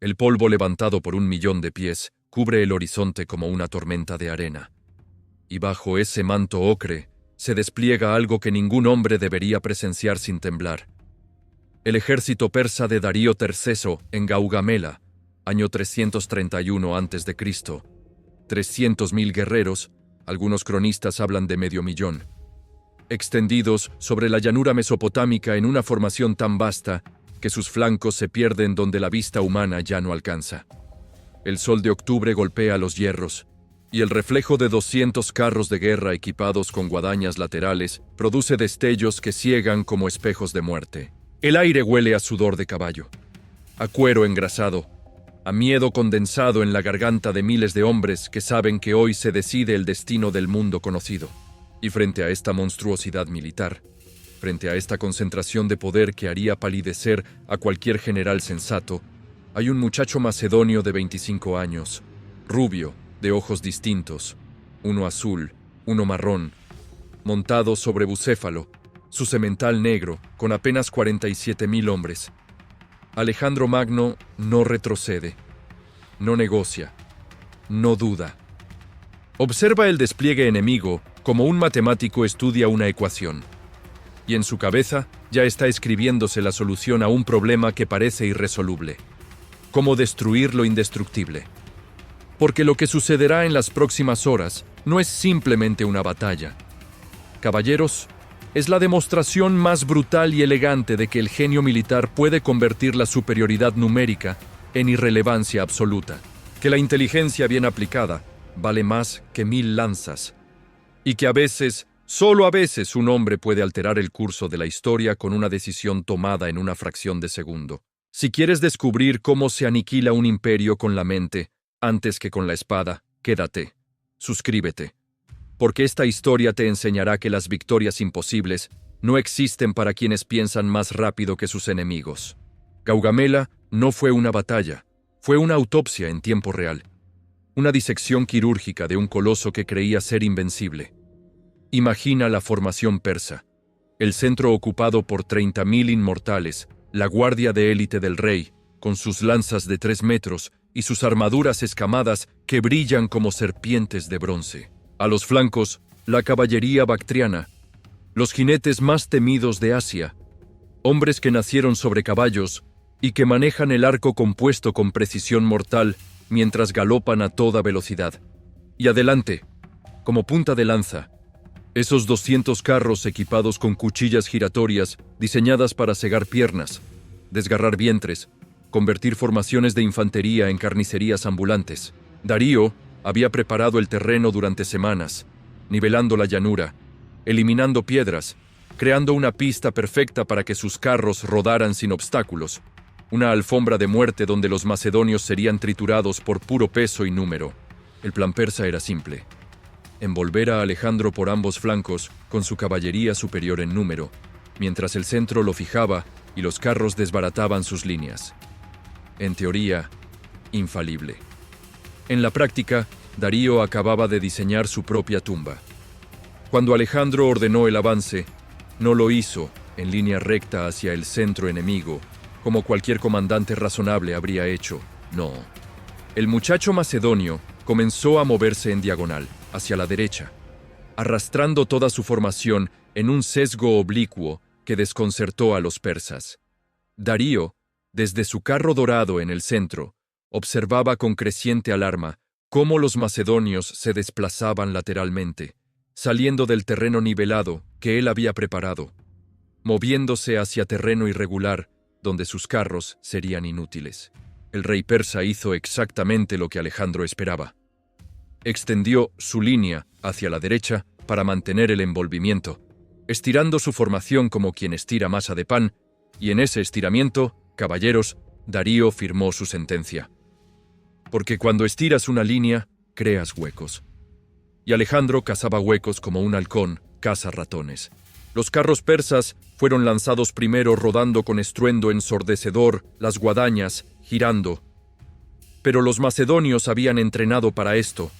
El polvo levantado por 1.000.000 de pies cubre el horizonte como una tormenta de arena. Y bajo ese manto ocre se despliega algo que ningún hombre debería presenciar sin temblar. El ejército persa de Darío III en Gaugamela, año 331 a.C. 300.000 guerreros, algunos cronistas hablan de 500.000, extendidos sobre la llanura mesopotámica en una formación tan vasta que sus flancos se pierden donde la vista humana ya no alcanza. El sol de octubre golpea los hierros, y el reflejo de 200 carros de guerra equipados con guadañas laterales produce destellos que ciegan como espejos de muerte. El aire huele a sudor de caballo, a cuero engrasado, a miedo condensado en la garganta de miles de hombres que saben que hoy se decide el destino del mundo conocido. Y frente a esta monstruosidad militar, frente a esta concentración de poder que haría palidecer a cualquier general sensato, hay un muchacho macedonio de 25 años, rubio, de ojos distintos, uno azul, uno marrón, montado sobre bucéfalo, su semental negro, con apenas 47.000 hombres. Alejandro Magno no retrocede, no negocia, no duda. Observa el despliegue enemigo como un matemático estudia una ecuación, y en su cabeza ya está escribiéndose la solución a un problema que parece irresoluble: cómo destruir lo indestructible. Porque lo que sucederá en las próximas horas no es simplemente una batalla. Caballeros, es la demostración más brutal y elegante de que el genio militar puede convertir la superioridad numérica en irrelevancia absoluta, que la inteligencia bien aplicada vale más que 1.000 lanzas, y que a veces, solo a veces, un hombre puede alterar el curso de la historia con una decisión tomada en una fracción de segundo. Si quieres descubrir cómo se aniquila un imperio con la mente, antes que con la espada, quédate, suscríbete, porque esta historia te enseñará que las victorias imposibles no existen para quienes piensan más rápido que sus enemigos. Gaugamela no fue una batalla, fue una autopsia en tiempo real, una disección quirúrgica de un coloso que creía ser invencible. Imagina la formación persa, el centro ocupado por 30.000 inmortales, la guardia de élite del rey, con sus lanzas de 3 metros y sus armaduras escamadas que brillan como serpientes de bronce. A los flancos, la caballería bactriana, los jinetes más temidos de Asia, hombres que nacieron sobre caballos y que manejan el arco compuesto con precisión mortal mientras galopan a toda velocidad. Y adelante, como punta de lanza, esos 200 carros equipados con cuchillas giratorias diseñadas para cegar piernas, desgarrar vientres, convertir formaciones de infantería en carnicerías ambulantes. Darío había preparado el terreno durante semanas, nivelando la llanura, eliminando piedras, creando una pista perfecta para que sus carros rodaran sin obstáculos, una alfombra de muerte donde los macedonios serían triturados por puro peso y número. El plan persa era simple: envolver a Alejandro por ambos flancos con su caballería superior en número, mientras el centro lo fijaba y los carros desbarataban sus líneas. En teoría, infalible. En la práctica, Darío acababa de diseñar su propia tumba. Cuando Alejandro ordenó el avance, no lo hizo en línea recta hacia el centro enemigo, como cualquier comandante razonable habría hecho. No. El muchacho macedonio comenzó a moverse en diagonal, hacia la derecha, arrastrando toda su formación en un sesgo oblicuo que desconcertó a los persas. Darío, desde su carro dorado en el centro, observaba con creciente alarma cómo los macedonios se desplazaban lateralmente, saliendo del terreno nivelado que él había preparado, moviéndose hacia terreno irregular donde sus carros serían inútiles. El rey persa hizo exactamente lo que Alejandro esperaba. Extendió su línea hacia la derecha para mantener el envolvimiento, estirando su formación como quien estira masa de pan, y en ese estiramiento, caballeros, Darío firmó su sentencia. Porque cuando estiras una línea, creas huecos. Y Alejandro cazaba huecos como un halcón caza ratones. Los carros persas fueron lanzados primero rodando con estruendo ensordecedor, las guadañas girando. Pero los macedonios habían entrenado para esto.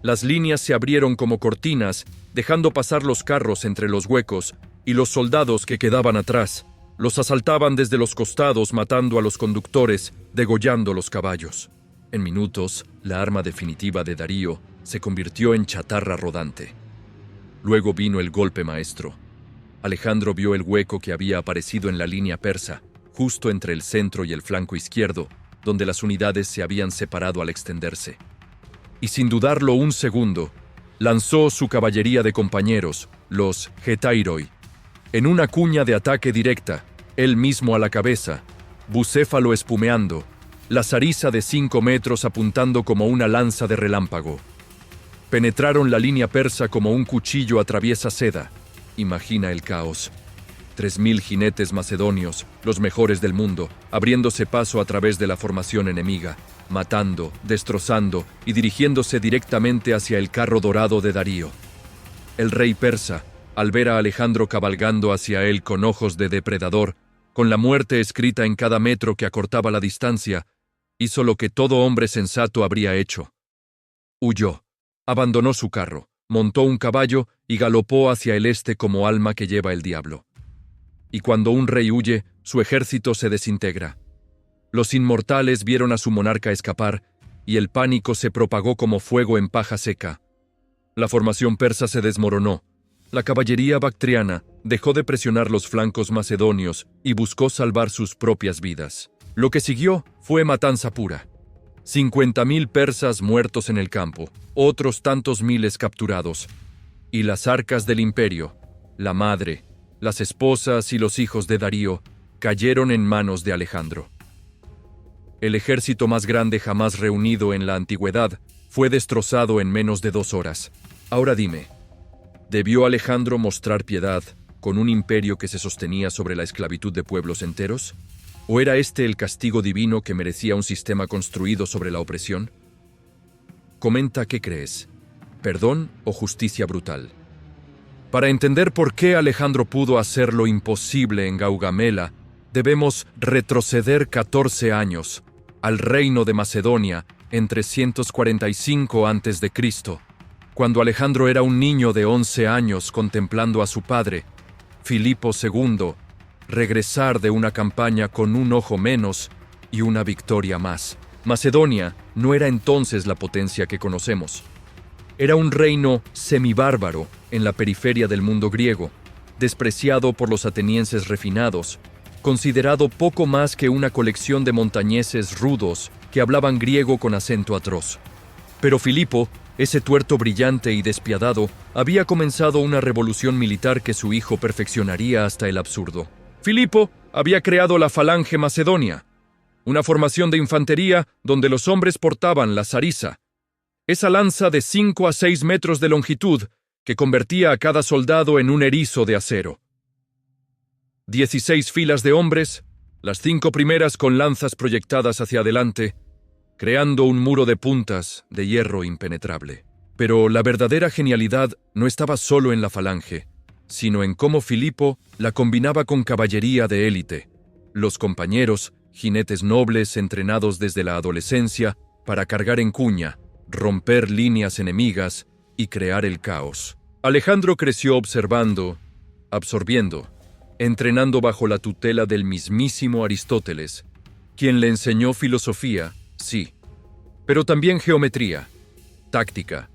Las líneas se abrieron como cortinas, dejando pasar los carros entre los huecos, y los soldados que quedaban atrás, Los asaltaban desde los costados, matando a los conductores, degollando los caballos. En minutos, la arma definitiva de Darío se convirtió en chatarra rodante. Luego vino el golpe maestro. Alejandro vio el hueco que había aparecido en la línea persa, justo entre el centro y el flanco izquierdo, donde las unidades se habían separado al extenderse. Y sin dudarlo un segundo, lanzó su caballería de compañeros, los Getairoi, en una cuña de ataque directa, él mismo a la cabeza, bucéfalo espumeando, la zarisa de 5 metros apuntando como una lanza de relámpago. Penetraron la línea persa como un cuchillo atraviesa seda. Imagina el caos. 3000 jinetes macedonios, los mejores del mundo, abriéndose paso a través de la formación enemiga, matando, destrozando y dirigiéndose directamente hacia el carro dorado de Darío. El rey persa, al ver a Alejandro cabalgando hacia él con ojos de depredador, con la muerte escrita en cada metro que acortaba la distancia, hizo lo que todo hombre sensato habría hecho. Huyó, abandonó su carro, montó un caballo y galopó hacia el este como alma que lleva el diablo. Y cuando un rey huye, su ejército se desintegra. Los inmortales vieron a su monarca escapar, y el pánico se propagó como fuego en paja seca. La formación persa se desmoronó. La caballería bactriana dejó de presionar los flancos macedonios y buscó salvar sus propias vidas. Lo que siguió fue matanza pura. 50.000 persas muertos en el campo, otros tantos miles capturados. Y las arcas del imperio, la madre, las esposas y los hijos de Darío, cayeron en manos de Alejandro. El ejército más grande jamás reunido en la antigüedad fue destrozado en menos de 2 horas. Ahora dime, ¿debió Alejandro mostrar piedad con un imperio que se sostenía sobre la esclavitud de pueblos enteros? ¿O era este el castigo divino que merecía un sistema construido sobre la opresión? Comenta qué crees, ¿perdón o justicia brutal? Para entender por qué Alejandro pudo hacer lo imposible en Gaugamela, debemos retroceder 14 años, al reino de Macedonia, en 345 a.C., cuando Alejandro era un niño de 11 años contemplando a su padre, Filipo II, regresar de una campaña con un ojo menos y una victoria más. Macedonia no era entonces la potencia que conocemos. Era un reino semibárbaro en la periferia del mundo griego, despreciado por los atenienses refinados, considerado poco más que una colección de montañeses rudos que hablaban griego con acento atroz. Pero Filipo, ese tuerto brillante y despiadado, había comenzado una revolución militar que su hijo perfeccionaría hasta el absurdo. Filipo había creado la Falange Macedonia, una formación de infantería donde los hombres portaban la zarisa, esa lanza de 5 a 6 metros de longitud que convertía a cada soldado en un erizo de acero. 16 filas de hombres, las 5 primeras con lanzas proyectadas hacia adelante, creando un muro de puntas de hierro impenetrable. Pero la verdadera genialidad no estaba solo en la falange, sino en cómo Filipo la combinaba con caballería de élite, los compañeros, jinetes nobles entrenados desde la adolescencia para cargar en cuña, romper líneas enemigas y crear el caos. Alejandro creció observando, absorbiendo, entrenando bajo la tutela del mismísimo Aristóteles, quien le enseñó filosofía, sí, pero también geometría, táctica,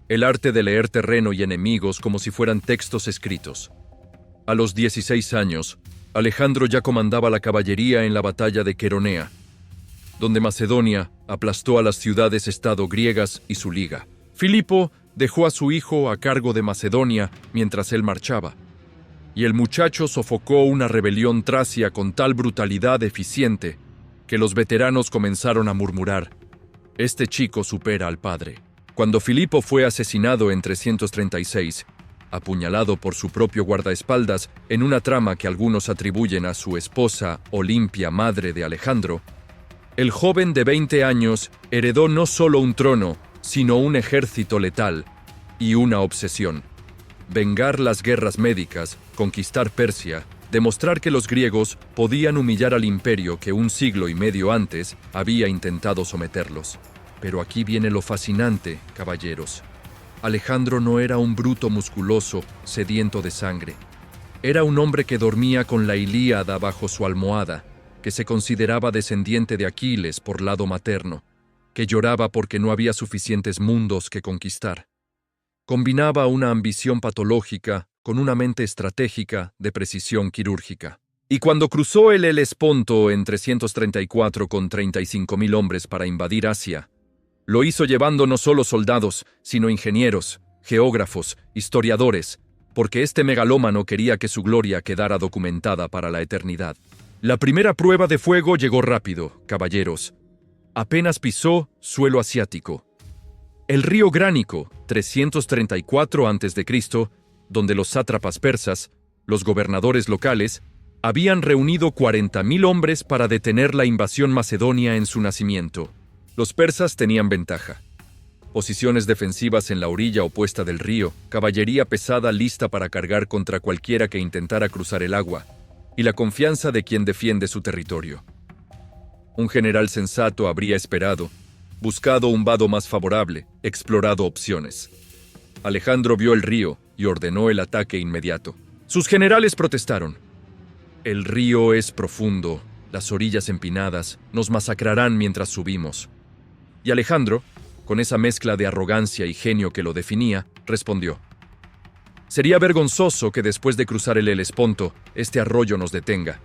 el arte de leer terreno y enemigos como si fueran textos escritos. A los 16 años, Alejandro ya comandaba la caballería en la batalla de Queronea, donde Macedonia aplastó a las ciudades-estado griegas y su liga. Filipo dejó a su hijo a cargo de Macedonia mientras él marchaba, y el muchacho sofocó una rebelión tracia con tal brutalidad eficiente que los veteranos comenzaron a murmurar: «Este chico supera al padre». Cuando Filipo fue asesinado en 336, apuñalado por su propio guardaespaldas en una trama que algunos atribuyen a su esposa Olimpia, madre de Alejandro, el joven de 20 años heredó no solo un trono, sino un ejército letal y una obsesión: vengar las guerras médicas, conquistar Persia, demostrar que los griegos podían humillar al imperio que un siglo y medio antes había intentado someterlos. Pero aquí viene lo fascinante, caballeros. Alejandro no era un bruto musculoso, sediento de sangre. Era un hombre que dormía con la Ilíada bajo su almohada, que se consideraba descendiente de Aquiles por lado materno, que lloraba porque no había suficientes mundos que conquistar. Combinaba una ambición patológica con una mente estratégica de precisión quirúrgica. Y cuando cruzó el Helesponto en 334 con 35.000 hombres para invadir Asia, lo hizo llevando no solo soldados, sino ingenieros, geógrafos, historiadores, porque este megalómano quería que su gloria quedara documentada para la eternidad. La primera prueba de fuego llegó rápido, caballeros. Apenas pisó suelo asiático. El río Gránico, 334 a.C., donde los sátrapas persas, los gobernadores locales, habían reunido 40.000 hombres para detener la invasión macedonia en su nacimiento. Los persas tenían ventaja. Posiciones defensivas en la orilla opuesta del río, caballería pesada lista para cargar contra cualquiera que intentara cruzar el agua, y la confianza de quien defiende su territorio. Un general sensato habría esperado, buscado un vado más favorable, explorado opciones. Alejandro vio el río y ordenó el ataque inmediato. Sus generales protestaron. El río es profundo, las orillas empinadas, nos masacrarán mientras subimos. Y Alejandro, con esa mezcla de arrogancia y genio que lo definía, respondió: sería vergonzoso que después de cruzar el Helesponto, este arroyo nos detenga.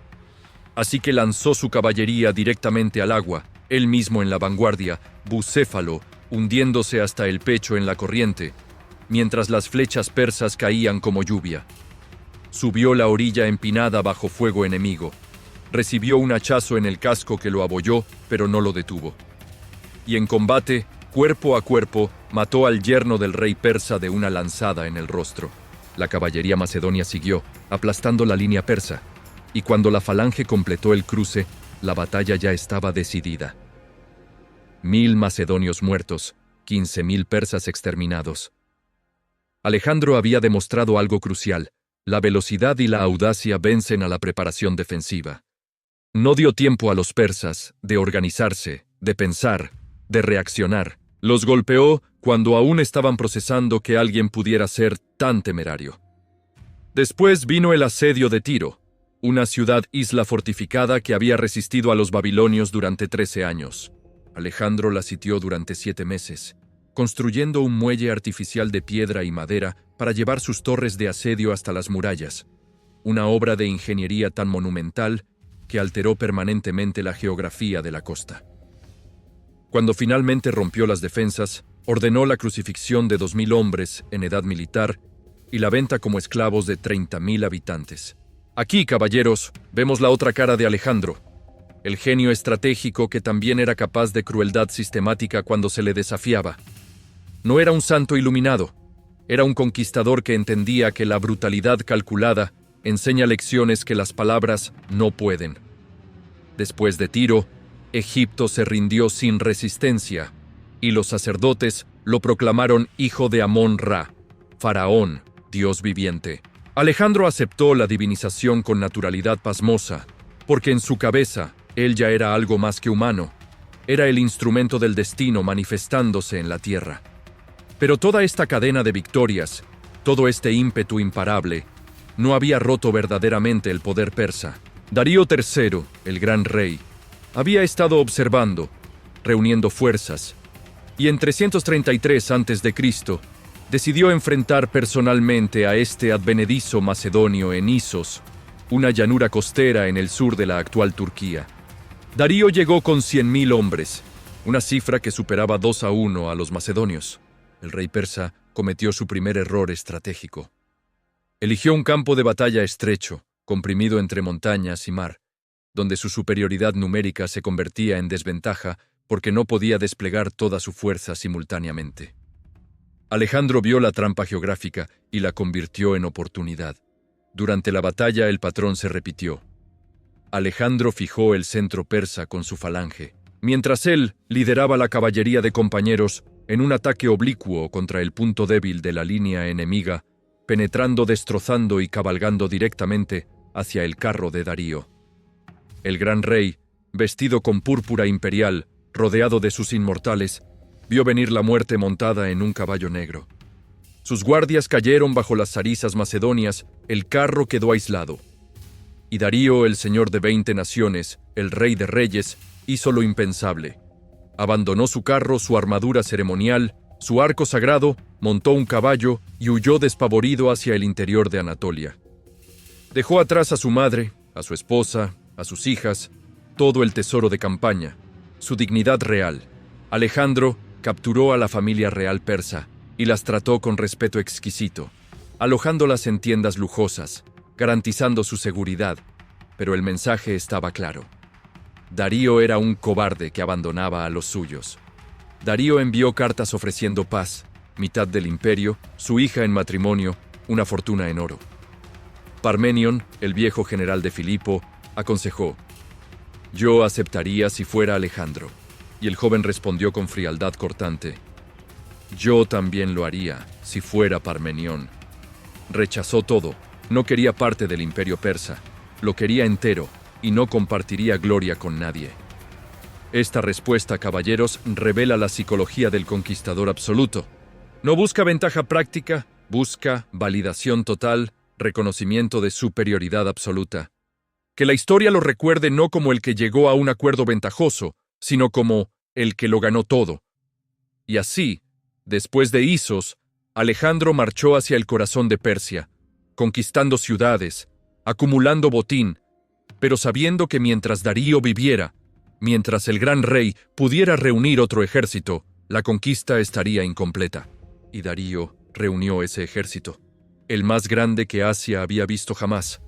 Así que lanzó su caballería directamente al agua, él mismo en la vanguardia, bucéfalo, hundiéndose hasta el pecho en la corriente, mientras las flechas persas caían como lluvia. Subió la orilla empinada bajo fuego enemigo. Recibió un hachazo en el casco que lo abolló, pero no lo detuvo. Y en combate, cuerpo a cuerpo, mató al yerno del rey persa de una lanzada en el rostro. La caballería macedonia siguió, aplastando la línea persa, y cuando la falange completó el cruce, la batalla ya estaba decidida. 1.000 macedonios muertos, 15.000 persas exterminados. Alejandro había demostrado algo crucial: la velocidad y la audacia vencen a la preparación defensiva. No dio tiempo a los persas de organizarse, de pensar, de reaccionar. Los golpeó cuando aún estaban procesando que alguien pudiera ser tan temerario. Después vino el asedio de Tiro, una ciudad-isla fortificada que había resistido a los babilonios durante 13 años. Alejandro la sitió durante 7 meses, construyendo un muelle artificial de piedra y madera para llevar sus torres de asedio hasta las murallas, una obra de ingeniería tan monumental que alteró permanentemente la geografía de la costa. Cuando finalmente rompió las defensas, ordenó la crucifixión de 2.000 hombres en edad militar y la venta como esclavos de 30.000 habitantes. Aquí, caballeros, vemos la otra cara de Alejandro, el genio estratégico que también era capaz de crueldad sistemática cuando se le desafiaba. No era un santo iluminado, era un conquistador que entendía que la brutalidad calculada enseña lecciones que las palabras no pueden. Después de Tiro, Egipto se rindió sin resistencia, y los sacerdotes lo proclamaron hijo de Amón-Ra, faraón, dios viviente. Alejandro aceptó la divinización con naturalidad pasmosa, porque en su cabeza él ya era algo más que humano, era el instrumento del destino manifestándose en la tierra. Pero toda esta cadena de victorias, todo este ímpetu imparable, no había roto verdaderamente el poder persa. Darío III, el gran rey, había estado observando, reuniendo fuerzas, y en 333 a.C. decidió enfrentar personalmente a este advenedizo macedonio en Isos, una llanura costera en el sur de la actual Turquía. Darío llegó con 100.000 hombres, una cifra que superaba 2-1 a los macedonios. El rey persa cometió su primer error estratégico. Eligió un campo de batalla estrecho, comprimido entre montañas y mar, donde su superioridad numérica se convertía en desventaja porque no podía desplegar toda su fuerza simultáneamente. Alejandro vio la trampa geográfica y la convirtió en oportunidad. Durante la batalla el patrón se repitió. Alejandro fijó el centro persa con su falange, mientras él lideraba la caballería de compañeros en un ataque oblicuo contra el punto débil de la línea enemiga, penetrando, destrozando y cabalgando directamente hacia el carro de Darío. El gran rey, vestido con púrpura imperial, rodeado de sus inmortales, vio venir la muerte montada en un caballo negro. Sus guardias cayeron bajo las zarizas macedonias, el carro quedó aislado. Y Darío, el señor de 20 naciones, el rey de reyes, hizo lo impensable. Abandonó su carro, su armadura ceremonial, su arco sagrado, montó un caballo y huyó despavorido hacia el interior de Anatolia. Dejó atrás a su madre, a su esposa, a sus hijas, todo el tesoro de campaña, su dignidad real. Alejandro capturó a la familia real persa y las trató con respeto exquisito, alojándolas en tiendas lujosas, garantizando su seguridad, pero el mensaje estaba claro. Darío era un cobarde que abandonaba a los suyos. Darío envió cartas ofreciendo paz, mitad del imperio, su hija en matrimonio, una fortuna en oro. Parmenion, el viejo general de Filipo, aconsejó: «Yo aceptaría si fuera Alejandro». Y el joven respondió con frialdad cortante: «Yo también lo haría si fuera Parmenión». Rechazó todo, no quería parte del imperio persa, lo quería entero y no compartiría gloria con nadie. Esta respuesta, caballeros, revela la psicología del conquistador absoluto. No busca ventaja práctica, busca validación total, reconocimiento de superioridad absoluta. Que la historia lo recuerde no como el que llegó a un acuerdo ventajoso, sino como el que lo ganó todo. Y así, después de Isos, Alejandro marchó hacia el corazón de Persia, conquistando ciudades, acumulando botín, pero sabiendo que mientras Darío viviera, mientras el gran rey pudiera reunir otro ejército, la conquista estaría incompleta. Y Darío reunió ese ejército, el más grande que Asia había visto jamás,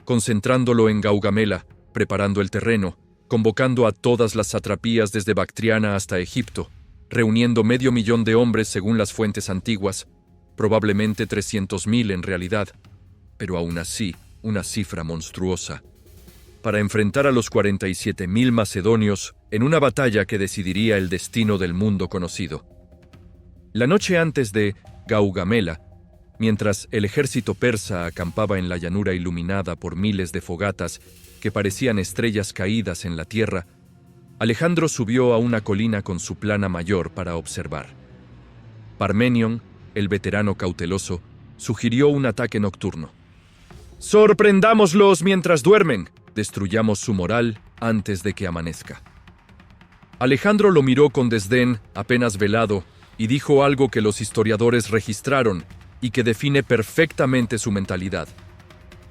concentrándolo en Gaugamela, preparando el terreno, convocando a todas las satrapías desde Bactriana hasta Egipto, reuniendo 500.000 de hombres según las fuentes antiguas, probablemente 300.000 en realidad, pero aún así una cifra monstruosa, para enfrentar a los 47.000 macedonios en una batalla que decidiría el destino del mundo conocido. La noche antes de Gaugamela, mientras el ejército persa acampaba en la llanura iluminada por miles de fogatas que parecían estrellas caídas en la tierra, Alejandro subió a una colina con su plana mayor para observar. Parmenion, el veterano cauteloso, sugirió un ataque nocturno. «Sorprendámoslos mientras duermen, destruyamos su moral antes de que amanezca». Alejandro lo miró con desdén, apenas velado, y dijo algo que los historiadores registraron y que define perfectamente su mentalidad: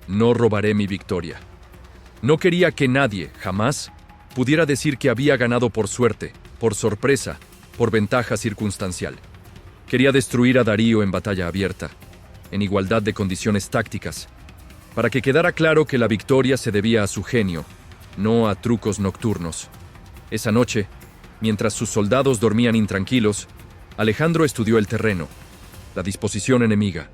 «No robaré mi victoria». No quería que nadie, jamás, pudiera decir que había ganado por suerte, por sorpresa, por ventaja circunstancial. Quería destruir a Darío en batalla abierta, en igualdad de condiciones tácticas, para que quedara claro que la victoria se debía a su genio, no a trucos nocturnos. Esa noche, mientras sus soldados dormían intranquilos, Alejandro estudió el terreno, la disposición enemiga,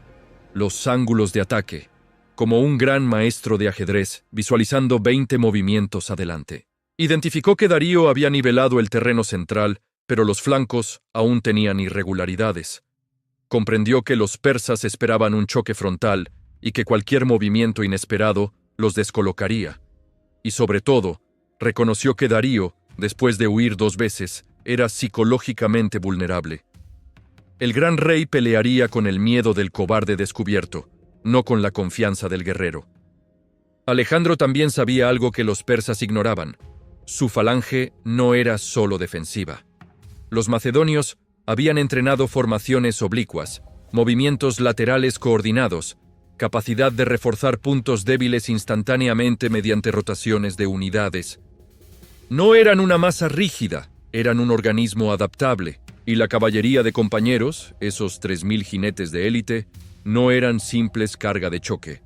los ángulos de ataque, como un gran maestro de ajedrez, visualizando 20 movimientos adelante. Identificó que Darío había nivelado el terreno central, pero los flancos aún tenían irregularidades. Comprendió que los persas esperaban un choque frontal y que cualquier movimiento inesperado los descolocaría. Y sobre todo, reconoció que Darío, después de huir 2 veces, era psicológicamente vulnerable. El gran rey pelearía con el miedo del cobarde descubierto, no con la confianza del guerrero. Alejandro también sabía algo que los persas ignoraban: su falange no era solo defensiva. Los macedonios habían entrenado formaciones oblicuas, movimientos laterales coordinados, capacidad de reforzar puntos débiles instantáneamente mediante rotaciones de unidades. No eran una masa rígida, eran un organismo adaptable, y la caballería de compañeros, esos 3.000 jinetes de élite, no eran simples carga de choque.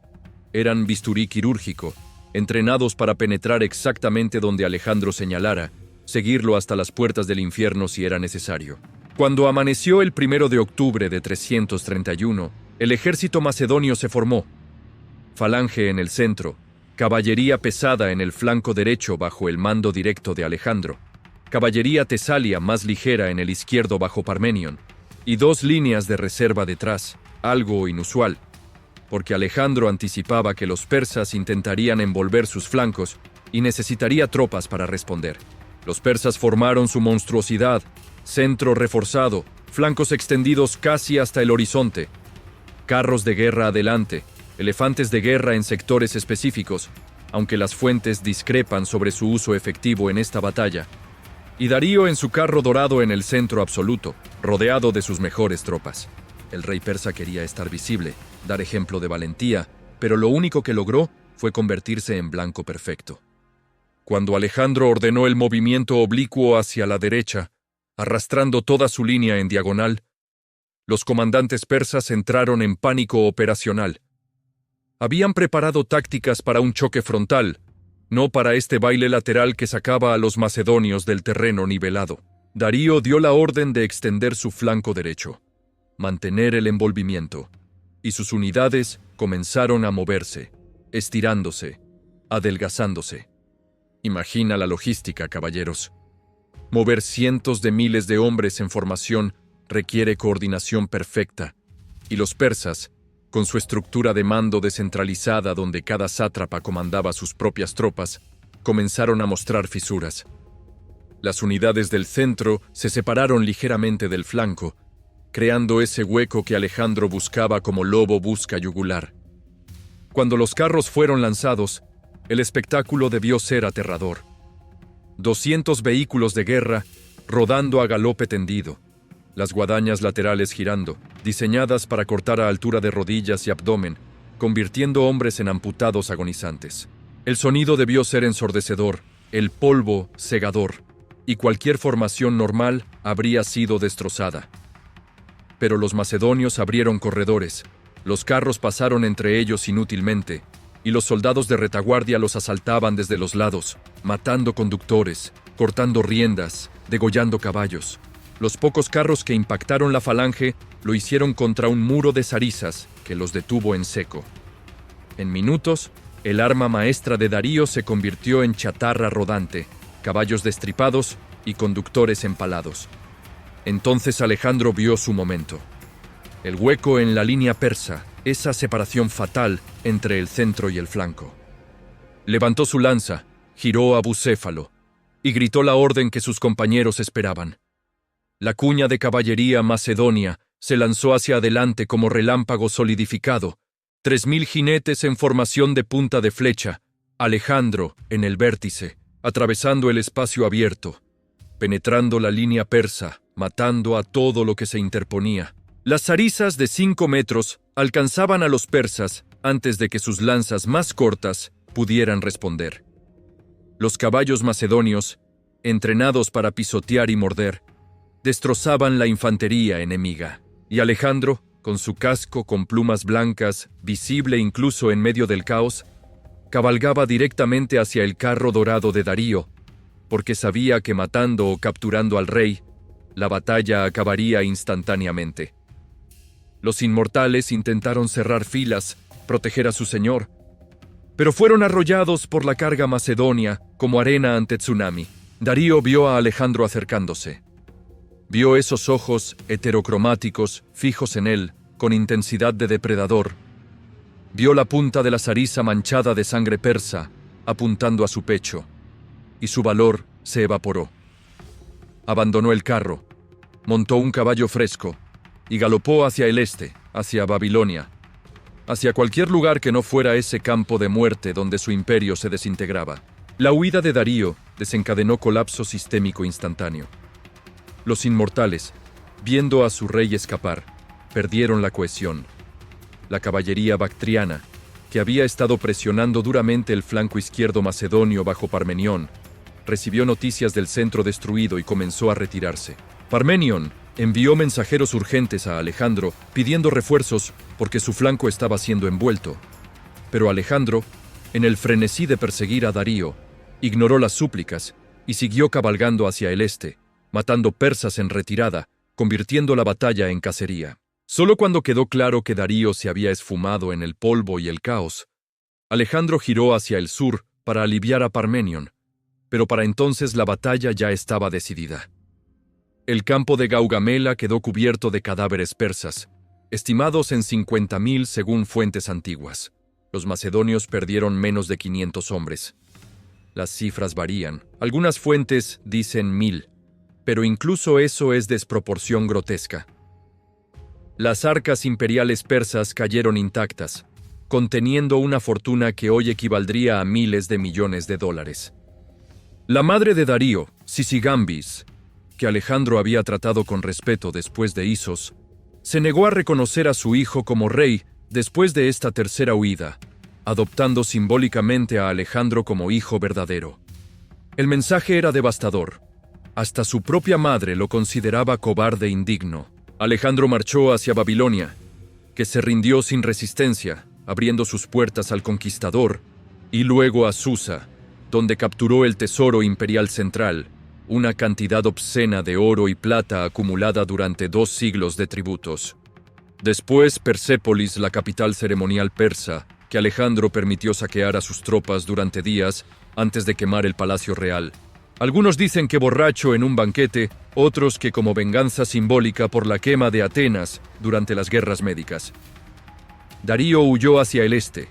Eran bisturí quirúrgico, entrenados para penetrar exactamente donde Alejandro señalara, seguirlo hasta las puertas del infierno si era necesario. Cuando amaneció el 1 de octubre de 331, el ejército macedonio se formó. Falange en el centro, caballería pesada en el flanco derecho bajo el mando directo de Alejandro, caballería tesalia más ligera en el izquierdo bajo Parmenion, y 2 líneas de reserva detrás, algo inusual, porque Alejandro anticipaba que los persas intentarían envolver sus flancos y necesitaría tropas para responder. Los persas formaron su monstruosidad, centro reforzado, flancos extendidos casi hasta el horizonte, carros de guerra adelante, elefantes de guerra en sectores específicos, aunque las fuentes discrepan sobre su uso efectivo en esta batalla, y Darío en su carro dorado en el centro absoluto, rodeado de sus mejores tropas. El rey persa quería estar visible, dar ejemplo de valentía, pero lo único que logró fue convertirse en blanco perfecto. Cuando Alejandro ordenó el movimiento oblicuo hacia la derecha, arrastrando toda su línea en diagonal, los comandantes persas entraron en pánico operacional. Habían preparado tácticas para un choque frontal, no para este baile lateral que sacaba a los macedonios del terreno nivelado. Darío dio la orden de extender su flanco derecho, mantener el envolvimiento, y sus unidades comenzaron a moverse, estirándose, adelgazándose. Imagina la logística, caballeros. Mover cientos de miles de hombres en formación requiere coordinación perfecta, y los persas, con su estructura de mando descentralizada donde cada sátrapa comandaba sus propias tropas, comenzaron a mostrar fisuras. Las unidades del centro se separaron ligeramente del flanco, creando ese hueco que Alejandro buscaba como lobo busca yugular. Cuando los carros fueron lanzados, el espectáculo debió ser aterrador. 200 vehículos de guerra rodando a galope tendido, las guadañas laterales girando, diseñadas para cortar a altura de rodillas y abdomen, convirtiendo hombres en amputados agonizantes. El sonido debió ser ensordecedor, el polvo cegador, y cualquier formación normal habría sido destrozada. Pero los macedonios abrieron corredores, los carros pasaron entre ellos inútilmente, y los soldados de retaguardia los asaltaban desde los lados, matando conductores, cortando riendas, degollando caballos. Los pocos carros que impactaron la falange lo hicieron contra un muro de zarizas que los detuvo en seco. En minutos, el arma maestra de Darío se convirtió en chatarra rodante, caballos destripados y conductores empalados. Entonces Alejandro vio su momento. El hueco en la línea persa, esa separación fatal entre el centro y el flanco. Levantó su lanza, giró a Bucéfalo y gritó la orden que sus compañeros esperaban. La cuña de caballería macedonia se lanzó hacia adelante como relámpago solidificado, 3000 jinetes en formación de punta de flecha, Alejandro en el vértice, atravesando el espacio abierto, penetrando la línea persa, matando a todo lo que se interponía. Las zarizas de 5 metros alcanzaban a los persas antes de que sus lanzas más cortas pudieran responder. Los caballos macedonios, entrenados para pisotear y morder, destrozaban la infantería enemiga, y Alejandro, con su casco con plumas blancas, visible incluso en medio del caos, cabalgaba directamente hacia el carro dorado de Darío, porque sabía que matando o capturando al rey, la batalla acabaría instantáneamente. Los inmortales intentaron cerrar filas, proteger a su señor, pero fueron arrollados por la carga macedonia como arena ante tsunami. Darío vio a Alejandro acercándose. Vio esos ojos heterocromáticos fijos en él, con intensidad de depredador. Vio la punta de la zariza manchada de sangre persa, apuntando a su pecho, y su valor se evaporó. Abandonó el carro, montó un caballo fresco, y galopó hacia el este, hacia Babilonia, hacia cualquier lugar que no fuera ese campo de muerte donde su imperio se desintegraba. La huida de Darío desencadenó colapso sistémico instantáneo. Los inmortales, viendo a su rey escapar, perdieron la cohesión. La caballería bactriana, que había estado presionando duramente el flanco izquierdo macedonio bajo Parmenión, recibió noticias del centro destruido y comenzó a retirarse. Parmenión envió mensajeros urgentes a Alejandro pidiendo refuerzos porque su flanco estaba siendo envuelto. Pero Alejandro, en el frenesí de perseguir a Darío, ignoró las súplicas y siguió cabalgando hacia el este, matando persas en retirada, convirtiendo la batalla en cacería. Solo cuando quedó claro que Darío se había esfumado en el polvo y el caos, Alejandro giró hacia el sur para aliviar a Parmenión, pero para entonces la batalla ya estaba decidida. El campo de Gaugamela quedó cubierto de cadáveres persas, estimados en 50.000 según fuentes antiguas. Los macedonios perdieron menos de 500 hombres. Las cifras varían. Algunas fuentes dicen 1000, pero incluso eso es desproporción grotesca. Las arcas imperiales persas cayeron intactas, conteniendo una fortuna que hoy equivaldría a miles de millones de dólares. La madre de Darío, Sisigambis, que Alejandro había tratado con respeto después de Isos, se negó a reconocer a su hijo como rey después de esta tercera huida, adoptando simbólicamente a Alejandro como hijo verdadero. El mensaje era devastador. Hasta su propia madre lo consideraba cobarde e indigno. Alejandro marchó hacia Babilonia, que se rindió sin resistencia, abriendo sus puertas al conquistador, y luego a Susa, donde capturó el tesoro imperial central, una cantidad obscena de oro y plata acumulada durante 2 siglos de tributos. Después, Persépolis, la capital ceremonial persa, que Alejandro permitió saquear a sus tropas durante días antes de quemar el palacio real. Algunos dicen que borracho en un banquete, otros que como venganza simbólica por la quema de Atenas durante las guerras médicas. Darío huyó hacia el este,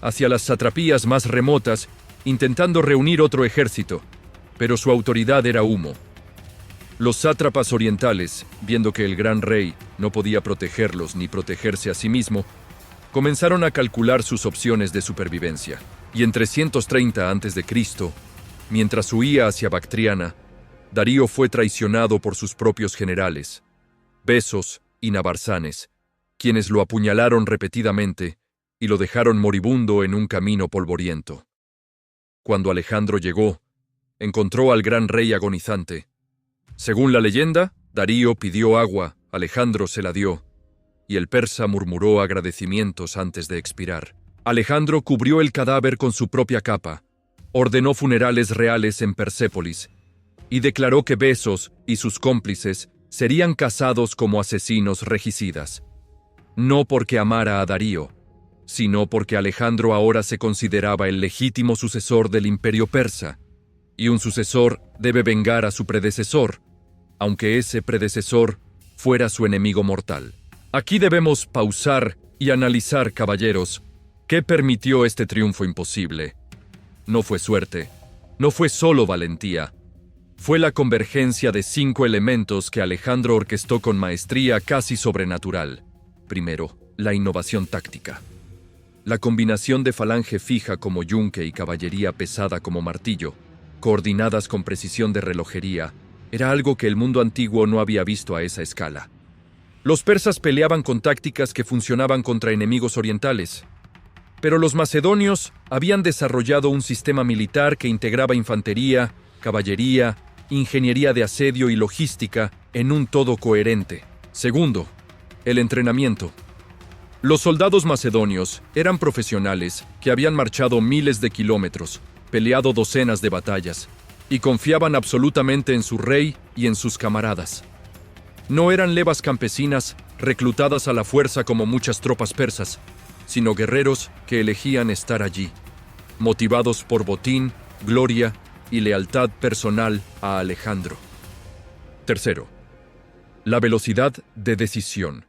hacia las satrapías más remotas, intentando reunir otro ejército, pero su autoridad era humo. Los sátrapas orientales, viendo que el gran rey no podía protegerlos ni protegerse a sí mismo, comenzaron a calcular sus opciones de supervivencia. Y en 330 a.C., mientras huía hacia Bactriana, Darío fue traicionado por sus propios generales, Besos y Nabarzanes, quienes lo apuñalaron repetidamente y lo dejaron moribundo en un camino polvoriento. Cuando Alejandro llegó, encontró al gran rey agonizante. Según la leyenda, Darío pidió agua, Alejandro se la dio, y el persa murmuró agradecimientos antes de expirar. Alejandro cubrió el cadáver con su propia capa, ordenó funerales reales en Persépolis, y declaró que Besos y sus cómplices serían cazados como asesinos regicidas. No porque amara a Darío, sino porque Alejandro ahora se consideraba el legítimo sucesor del imperio persa, y un sucesor debe vengar a su predecesor, aunque ese predecesor fuera su enemigo mortal. Aquí debemos pausar y analizar, caballeros, qué permitió este triunfo imposible. No fue suerte, no fue solo valentía, fue la convergencia de 5 elementos que Alejandro orquestó con maestría casi sobrenatural. Primero, la innovación táctica. La combinación de falange fija como yunque y caballería pesada como martillo, coordinadas con precisión de relojería, era algo que el mundo antiguo no había visto a esa escala. Los persas peleaban con tácticas que funcionaban contra enemigos orientales, pero los macedonios habían desarrollado un sistema militar que integraba infantería, caballería, ingeniería de asedio y logística en un todo coherente. Segundo, el entrenamiento. Los soldados macedonios eran profesionales que habían marchado miles de kilómetros, peleado docenas de batallas, y confiaban absolutamente en su rey y en sus camaradas. No eran levas campesinas reclutadas a la fuerza como muchas tropas persas, sino guerreros que elegían estar allí, motivados por botín, gloria y lealtad personal a Alejandro. Tercero, la velocidad de decisión.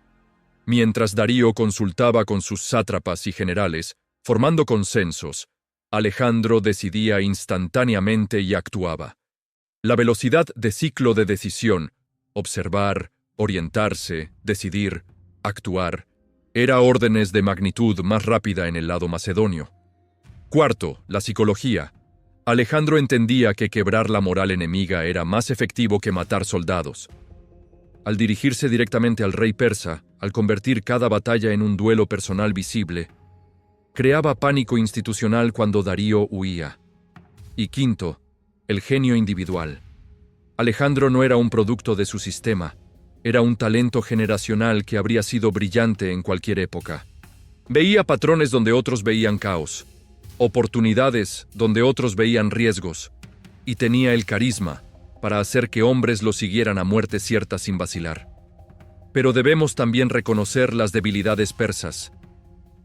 Mientras Darío consultaba con sus sátrapas y generales, formando consensos, Alejandro decidía instantáneamente y actuaba. La velocidad de ciclo de decisión, observar, orientarse, decidir, actuar, era órdenes de magnitud más rápida en el lado macedonio. Cuarto, la psicología. Alejandro entendía que quebrar la moral enemiga era más efectivo que matar soldados. Al dirigirse directamente al rey persa, al convertir cada batalla en un duelo personal visible, creaba pánico institucional cuando Darío huía. Y quinto, el genio individual. Alejandro no era un producto de su sistema, era un talento generacional que habría sido brillante en cualquier época. Veía patrones donde otros veían caos, oportunidades donde otros veían riesgos, y tenía el carisma para hacer que hombres lo siguieran a muerte cierta sin vacilar. Pero debemos también reconocer las debilidades persas.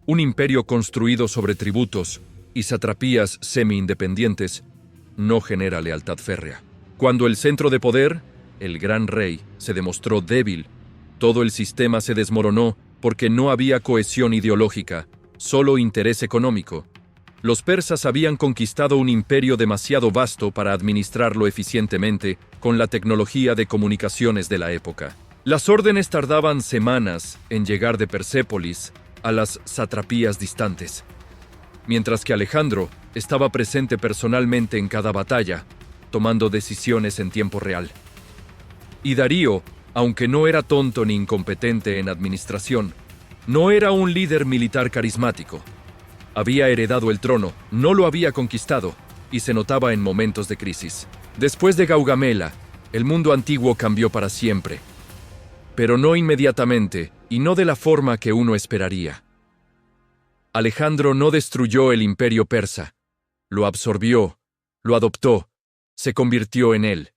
Un imperio construido sobre tributos y satrapías semi-independientes no genera lealtad férrea. Cuando el centro de poder, el gran rey, se demostró débil, todo el sistema se desmoronó porque no había cohesión ideológica, solo interés económico. Los persas habían conquistado un imperio demasiado vasto para administrarlo eficientemente con la tecnología de comunicaciones de la época. Las órdenes tardaban semanas en llegar de Persépolis a las satrapías distantes, mientras que Alejandro estaba presente personalmente en cada batalla, tomando decisiones en tiempo real. Y Darío, aunque no era tonto ni incompetente en administración, no era un líder militar carismático. Había heredado el trono, no lo había conquistado, y se notaba en momentos de crisis. Después de Gaugamela, el mundo antiguo cambió para siempre, pero no inmediatamente y no de la forma que uno esperaría. Alejandro no destruyó el imperio persa, lo absorbió, lo adoptó, se convirtió en él.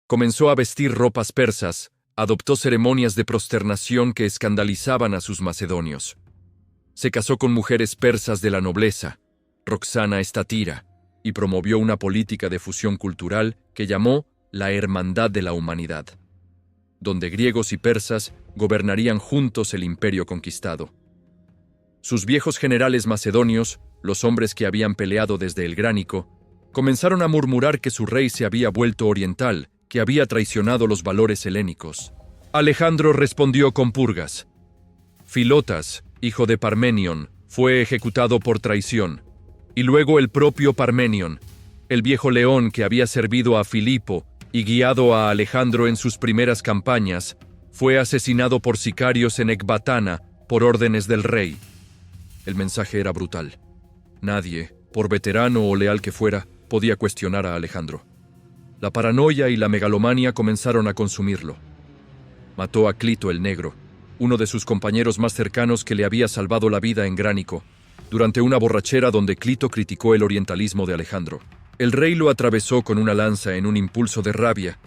Comenzó a vestir ropas persas, adoptó ceremonias de prosternación que escandalizaban a sus macedonios. Se casó con mujeres persas de la nobleza, Roxana Estatira, y promovió una política de fusión cultural que llamó la Hermandad de la Humanidad, donde griegos y persas gobernarían juntos el imperio conquistado. Sus viejos generales macedonios, los hombres que habían peleado desde el Gránico, comenzaron a murmurar que su rey se había vuelto oriental, que había traicionado los valores helénicos. Alejandro respondió con purgas. Filotas, hijo de Parmenion, fue ejecutado por traición, y luego el propio Parmenion, el viejo león que había servido a Filipo y guiado a Alejandro en sus primeras campañas, fue asesinado por sicarios en Ecbatana por órdenes del rey. El mensaje era brutal. Nadie, por veterano o leal que fuera, podía cuestionar a Alejandro. La paranoia y la megalomania comenzaron a consumirlo. Mató a Clito el Negro, uno de sus compañeros más cercanos que le había salvado la vida en Gránico, durante una borrachera donde Clito criticó el orientalismo de Alejandro. El rey lo atravesó con una lanza en un impulso de rabia,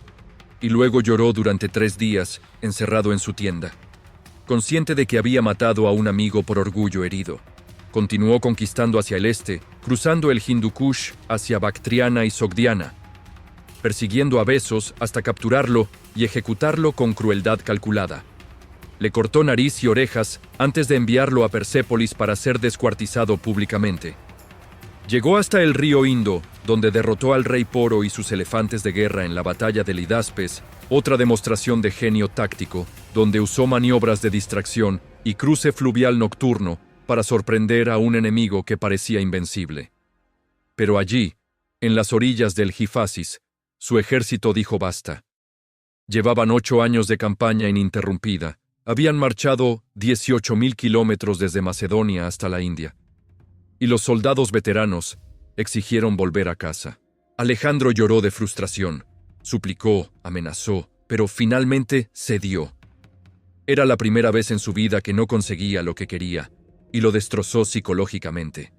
y luego lloró durante 3 días, encerrado en su tienda. Consciente de que había matado a un amigo por orgullo herido, continuó conquistando hacia el este, cruzando el Hindu Kush hacia Bactriana y Sogdiana, persiguiendo a Besos hasta capturarlo y ejecutarlo con crueldad calculada. Le cortó nariz y orejas antes de enviarlo a Persépolis para ser descuartizado públicamente. Llegó hasta el río Indo, donde derrotó al rey Poro y sus elefantes de guerra en la batalla de Lidaspes, otra demostración de genio táctico, donde usó maniobras de distracción y cruce fluvial nocturno para sorprender a un enemigo que parecía invencible. Pero allí, en las orillas del Gifasis, su ejército dijo basta. Llevaban 8 años de campaña ininterrumpida. Habían marchado 18.000 kilómetros desde Macedonia hasta la India. Y los soldados veteranos exigieron volver a casa. Alejandro lloró de frustración, suplicó, amenazó, pero finalmente cedió. Era la primera vez en su vida que no conseguía lo que quería, y lo destrozó psicológicamente.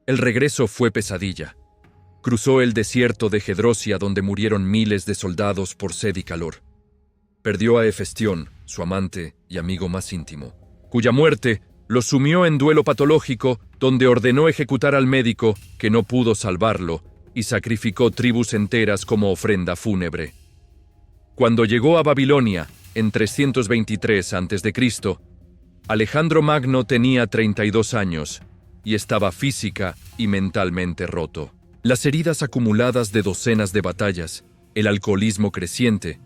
El regreso fue pesadilla. Cruzó el desierto de Gedrosia donde murieron miles de soldados por sed y calor. Perdió a Hefestión, su amante y amigo más íntimo, cuya muerte lo sumió en duelo patológico donde ordenó ejecutar al médico que no pudo salvarlo y sacrificó tribus enteras como ofrenda fúnebre. Cuando llegó a Babilonia, en 323 a.C., Alejandro Magno tenía 32 años y estaba física y mentalmente roto. Las heridas acumuladas de docenas de batallas, el alcoholismo creciente,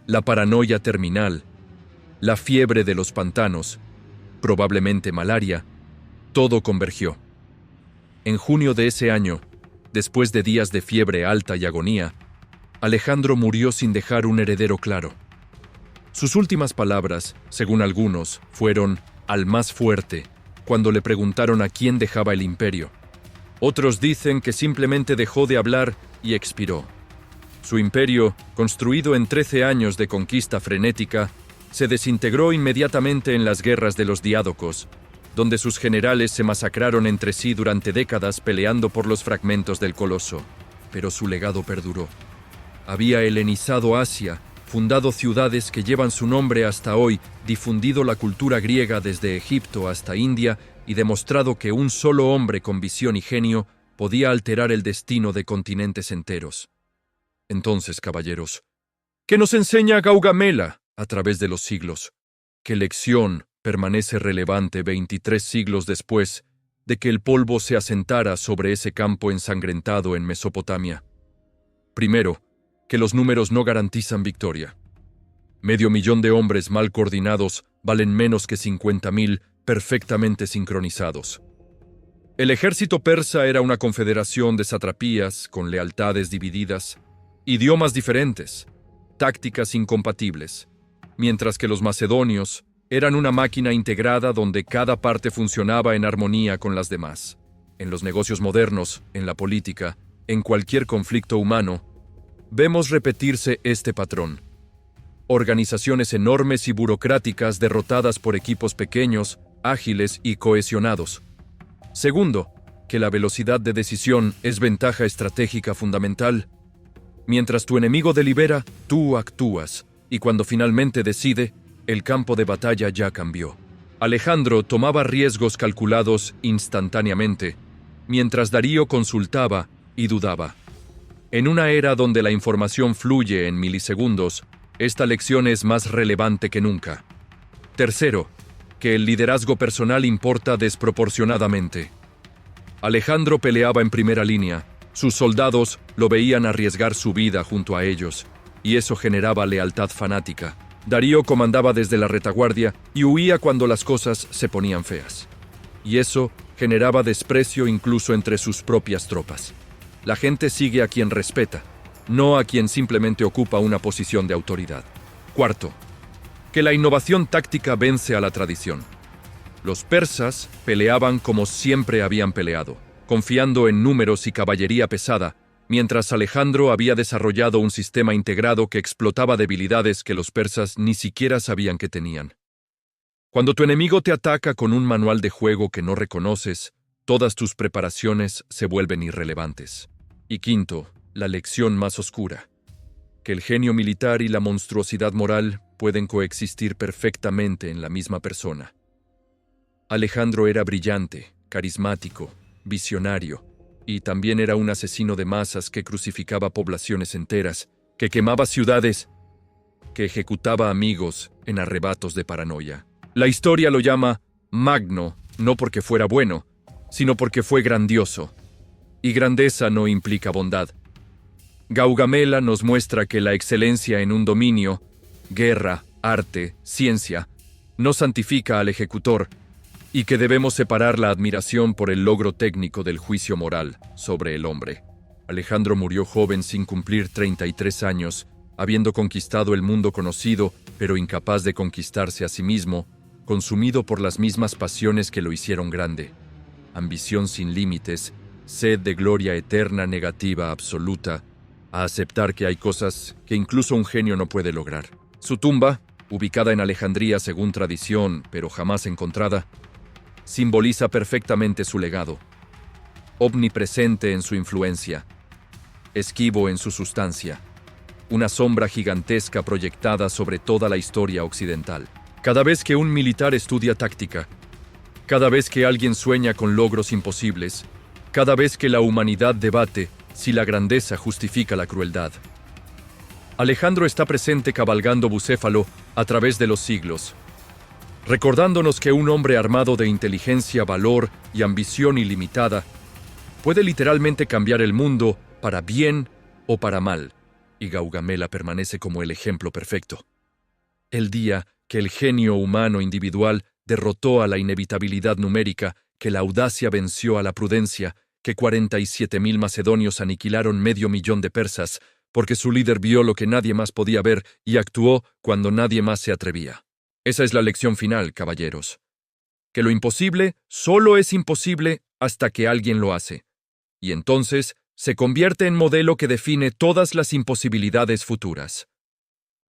la paranoia terminal, la fiebre de los pantanos, probablemente malaria, todo convergió. En junio de ese año, después de días de fiebre alta y agonía, Alejandro murió sin dejar un heredero claro. Sus últimas palabras, según algunos, fueron «al más fuerte», cuando le preguntaron a quién dejaba el imperio. Otros dicen que simplemente dejó de hablar y expiró. Su imperio, construido en 13 años de conquista frenética, se desintegró inmediatamente en las guerras de los Diádocos, donde sus generales se masacraron entre sí durante décadas peleando por los fragmentos del coloso. Pero su legado perduró. Había helenizado Asia, fundado ciudades que llevan su nombre hasta hoy, difundido la cultura griega desde Egipto hasta India y demostrado que un solo hombre con visión y genio podía alterar el destino de continentes enteros. Entonces, caballeros, ¿qué nos enseña Gaugamela a través de los siglos? ¿Qué lección permanece relevante 23 siglos después de que el polvo se asentara sobre ese campo ensangrentado en Mesopotamia? Primero, que los números no garantizan victoria. Medio millón de hombres mal coordinados valen menos que 50.000 perfectamente sincronizados. El ejército persa era una confederación de satrapías con lealtades divididas, idiomas diferentes, tácticas incompatibles, mientras que los macedonios eran una máquina integrada donde cada parte funcionaba en armonía con las demás. En los negocios modernos, en la política, en cualquier conflicto humano, vemos repetirse este patrón. Organizaciones enormes y burocráticas derrotadas por equipos pequeños, ágiles y cohesionados. Segundo, que la velocidad de decisión es ventaja estratégica fundamental. Mientras tu enemigo delibera, tú actúas, y cuando finalmente decide, el campo de batalla ya cambió. Alejandro tomaba riesgos calculados instantáneamente, mientras Darío consultaba y dudaba. En una era donde la información fluye en milisegundos, esta lección es más relevante que nunca. Tercero, que el liderazgo personal importa desproporcionadamente. Alejandro peleaba en primera línea. Sus soldados lo veían arriesgar su vida junto a ellos, y eso generaba lealtad fanática. Darío comandaba desde la retaguardia y huía cuando las cosas se ponían feas. Y eso generaba desprecio incluso entre sus propias tropas. La gente sigue a quien respeta, no a quien simplemente ocupa una posición de autoridad. Cuarto, que la innovación táctica vence a la tradición. Los persas peleaban como siempre habían peleado, confiando en números y caballería pesada, mientras Alejandro había desarrollado un sistema integrado que explotaba debilidades que los persas ni siquiera sabían que tenían. Cuando tu enemigo te ataca con un manual de juego que no reconoces, todas tus preparaciones se vuelven irrelevantes. Y quinto, la lección más oscura, que el genio militar y la monstruosidad moral pueden coexistir perfectamente en la misma persona. Alejandro era brillante, carismático, visionario, y también era un asesino de masas que crucificaba poblaciones enteras, que quemaba ciudades, que ejecutaba amigos en arrebatos de paranoia. La historia lo llama Magno, no porque fuera bueno, sino porque fue grandioso. Y grandeza no implica bondad. Gaugamela nos muestra que la excelencia en un dominio, guerra, arte, ciencia, no santifica al ejecutor, y que debemos separar la admiración por el logro técnico del juicio moral sobre el hombre. Alejandro murió joven sin cumplir 33 años, habiendo conquistado el mundo conocido, pero incapaz de conquistarse a sí mismo, consumido por las mismas pasiones que lo hicieron grande. Ambición sin límites, sed de gloria eterna negativa absoluta, a aceptar que hay cosas que incluso un genio no puede lograr. Su tumba, ubicada en Alejandría según tradición, pero jamás encontrada, simboliza perfectamente su legado. Omnipresente en su influencia, esquivo en su sustancia, una sombra gigantesca proyectada sobre toda la historia occidental. Cada vez que un militar estudia táctica, cada vez que alguien sueña con logros imposibles, cada vez que la humanidad debate si la grandeza justifica la crueldad, Alejandro está presente cabalgando bucéfalo a través de los siglos, recordándonos que un hombre armado de inteligencia, valor y ambición ilimitada puede literalmente cambiar el mundo para bien o para mal, y Gaugamela permanece como el ejemplo perfecto. El día que el genio humano individual derrotó a la inevitabilidad numérica, que la audacia venció a la prudencia, que 47.000 macedonios aniquilaron 500.000 de persas, porque su líder vio lo que nadie más podía ver y actuó cuando nadie más se atrevía. Esa es la lección final, caballeros. Que lo imposible solo es imposible hasta que alguien lo hace. Y entonces se convierte en modelo que define todas las imposibilidades futuras.